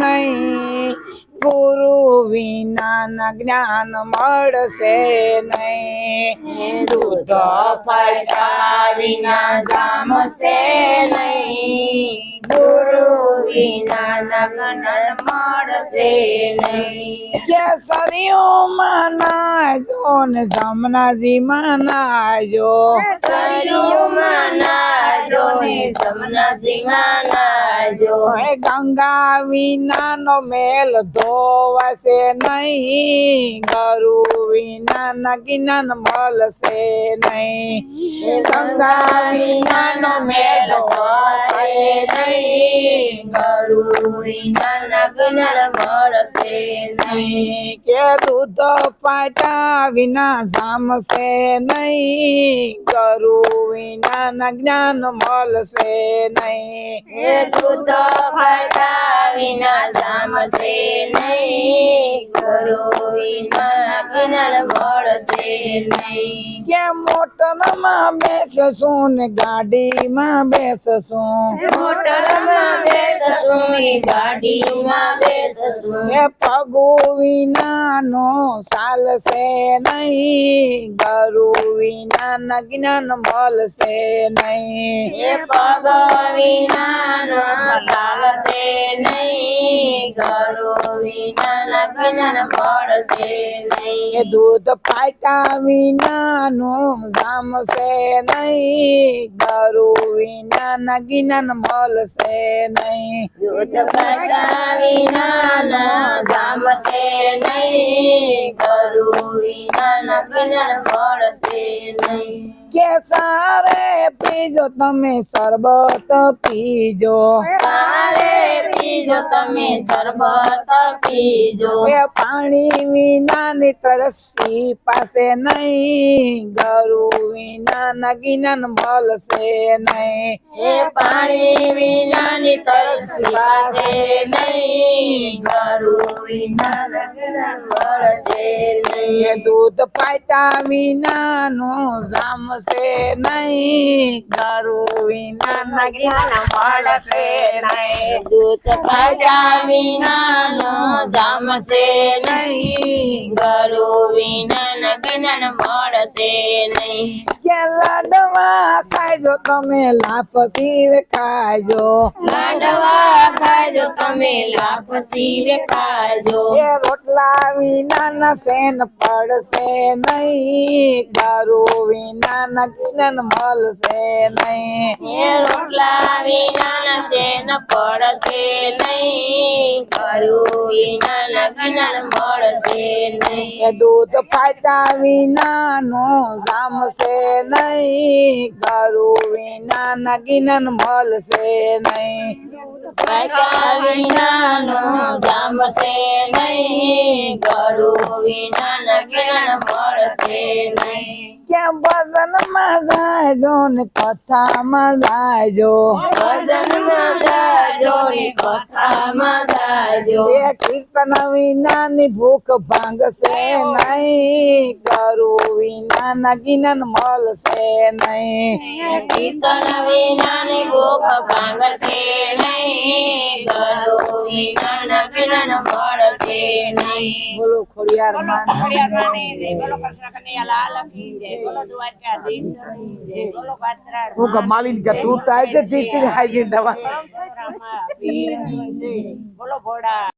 નહીં, ગુરુ વિના જ્ઞાન મળશે નહીં, દૂધ ફાટ્યા વિના જામશે નહીં, ગુરુ વિના જ્ઞાન મળશે નહીં. કેસરીઓમાં નાજો ને જમનાજીમાં નાજો, સરિયુમાં નાજો ને જમનાજીમાં નાજો, ગંગા વિનાનો મેલ ધોવાશે નહીં, ગુરુ વિના જ્ઞાન મળશે નહીં, ગંગા વિનાનો મેલ ધોવાશે નહીં, ગુરુ વિના જ્ઞાન મળશે નહીં. કે દૂધ પાટા વિના જામશે નહીં, ગુરુ વિના જ્ઞાન મળશે નહીં, એ દૂધ ફાટ્યા વિના જામશે નહીં, ગુરુ વિના જ્ઞાન મળશે નહીં. કે મોટરમાં બેસશું ને ગાડીમાં બેસશું, મોટરમાં બેસશું ને ગાડીમાં બેસશું, એ પગુ વિનાનો ચાલશે નહીં, ગુરુ વિના જ્ઞાન મળશે નહીં, એ પગ વિનાનો ચાલશે નહીં, ગુરુ વિના જ્ઞાન મળશે નહીં. એ દૂધ પાટા વિનાનો જામશે નહીં, ગુરુ વિના જ્ઞાન મળશે નહીં, દૂધ ફાટ્યા વિનાનો જામશે નહીં, ગુરુ વિના જ્ઞાન મળશે નહીં. કે સારે પીજો તમે શરબત પીજો, સારે પીજો તમે શરબત પીજો, એ પાણી વિનાની તરસી પાસે નહીં, ગુરુ વિના જ્ઞાન મળશે નહીં, એ પાણી વિનાની તરસી પાસે નહીં, ગુરુ વિના જ્ઞાન મળશે નહીં. એ દૂધ પાટા વિનાનો જામશે નહીં, ગુરુ વિના જ્ઞાન મળશે નહીં, દૂધ ફાટ્યા વિનાનો જામશે નહીં, ગુરુ વિના જ્ઞાન મળશે નહીં. કે લાડવા ખાજો તમે લાપસી ખાજો, લાડવા ખાજો તમે લાપસી ખાજો, એ રોટલા વિના સેન પડશે નહીં, ગુરુ વિના જ્ઞાન મળશે નહીં, એ રોટલા વિના શેન પડશે નહીં, ગુરુ વિના જ્ઞાન મળશે નહીં. એ દૂધ પાટા વિનાનો જામશે નહીં, ગુરુ વિના જ્ઞાન મળશે નહીં, ફાટ્યા વિનાનો જામશે નહીં, ગુરુ વિના જ્ઞાન મળશે નહીં. ક્યાં ભજનમાં જાજો ને કથામાં જાજો, ભજનમાં જાજો ને કથામાં જાજો, એ કીર્તન વિનાની ભૂખ ભાંગશે નહીં, ગુરુ વિના જ્ઞાન મળશે નહીં, કીર્તન વિનાની ભૂખ ભાંગશે નહીં, ગુરુ વિના જ્ઞાન મળશે નહીં. બોલો ખોડિયાર ખોડિયાર માની જય, બોલો કૃષ્ણ કનૈયા લાલ કી જય, બોલો દ્વારકાધીશ જય, બોલો પાત્રા હું કમાલી કે તું તાય છે તીતી હાઈ દવા બોલો ભોળા.